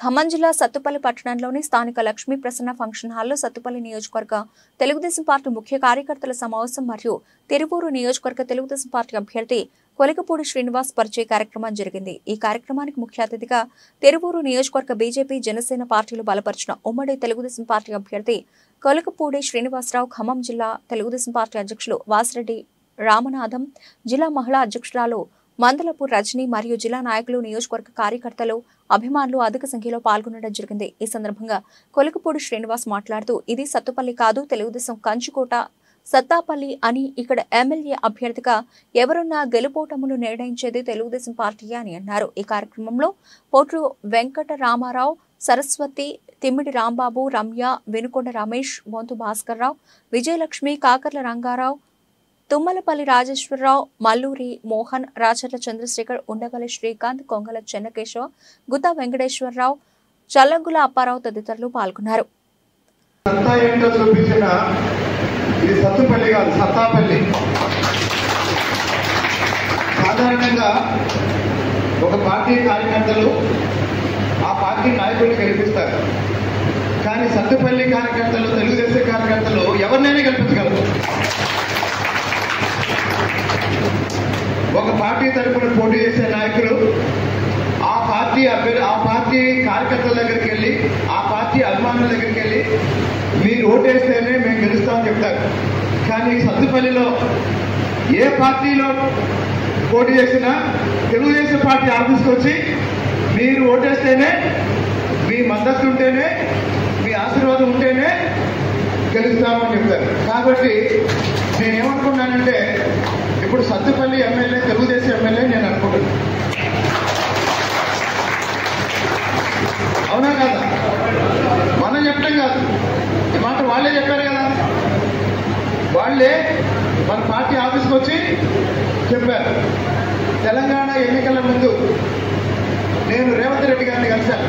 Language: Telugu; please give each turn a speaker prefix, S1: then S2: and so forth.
S1: ఖమ్మం జిల్లా సత్తుపల్లి పట్టణంలోని స్థానిక లక్ష్మీ ప్రసన్న ఫంక్షన్ హాల్లో సత్తుపల్లి నియోజకవర్గ తెలుగుదేశం పార్టీ ముఖ్య కార్యకర్తల సమావేశం మరియు తిరువూరు నియోజకవర్గ తెలుగుదేశం పార్టీ అభ్యర్థి కొలికపూడి శ్రీనివాస్ పరిచయ కార్యక్రమం జరిగింది। ఈ కార్యక్రమానికి ముఖ్య అతిథిగా తిరువూరు నియోజకవర్గ బీజేపీ జనసేన పార్టీలు బలపరిచిన ఉమ్మడి తెలుగుదేశం పార్టీ అభ్యర్థి కొలికపూడి శ్రీనివాసరావు, ఖమ్మం జిల్లా తెలుగుదేశం పార్టీ అధ్యక్షులు వాసిరెడ్డి రామనాథం, జిల్లా మహిళా అధ్యక్షురాలు మందలపు రజని మరియు జిల్లా నాయకులు, నియోజకవర్గ కార్యకర్తలు, అభిమానులు అధిక సంఖ్యలో పాల్గొనడం జరిగింది। ఈ సందర్భంగా కొలికపూడి శ్రీనివాస్ మాట్లాడుతూ, ఇది సత్తుపల్లి కాదు, తెలుగుదేశం కంచుకోట సత్తాపల్లి అని, ఇక్కడ ఎమ్మెల్యే అభ్యర్థిగా ఎవరున్నా గెలుపోటములు నిర్ణయించేది తెలుగుదేశం పార్టీ అని అన్నారు। ఈ కార్యక్రమంలో పోట్రు వెంకట రామారావు, సరస్వతి, తిమ్మిడి రాంబాబు, రమ్య, వెనుకొండ రమేష్, బొంతు భాస్కర్రావు, విజయలక్ష్మి, కాకర్ల రంగారావు, తుమ్మలపల్లి రాజేశ్వరరావు, మల్లూరి మోహన్, రాచర్ల చంద్రశేఖర్, ఉండగల శ్రీకాంత్, కొంగల చెన్నకేశవ, గుత్తా వెంకటేశ్వరరావు, చల్లంగుల అప్పారావు తదితరులు పాల్గొన్నారు।
S2: సాధారణంగా ఒక పార్టీ కార్యకర్తలు ఆ పార్టీ నాయకుడిని గెలిపిస్తారు, కానీ సత్తుపల్లి కార్యకర్తలు, తెలుగుదేశం కార్యకర్తలు ఎవరినైనా గెలిపించగలరు। ఒక పార్టీ తరఫున పోటీ చేసే నాయకులు ఆ పార్టీ కార్యకర్తల దగ్గరికి వెళ్ళి, ఆ పార్టీ అభిమానుల దగ్గరికి వెళ్ళి మీరు ఓటేస్తేనే మేము గెలుస్తామని చెప్తారు। కానీ సత్తుపల్లిలో ఏ పార్టీలో పోటీ చేసినా తెలుగుదేశం పార్టీ ఆఫీస్కి వచ్చి మీరు ఓటేస్తేనే, మీ మద్దతు ఉంటేనే, మీ ఆశీర్వాదం ఉంటేనే గెలుస్తామని చెప్తారు। కాబట్టి నేనేమనుకున్నానంటే, ఇప్పుడు సత్తుపల్లి ఎమ్మెల్యే తెలుగుదేశం ఎమ్మెల్యే నేను అనుకుంటున్నాను, అవునా కదా? మనం చెప్పడం కాదు, ఈ మాట వాళ్ళే చెప్పారు కదా, వాళ్ళే మన పార్టీ ఆఫీస్కి వచ్చి చెప్పారు। తెలంగాణ ఎన్నికల ముందు నేను రేవంత్ రెడ్డి గారిని కలిశాను।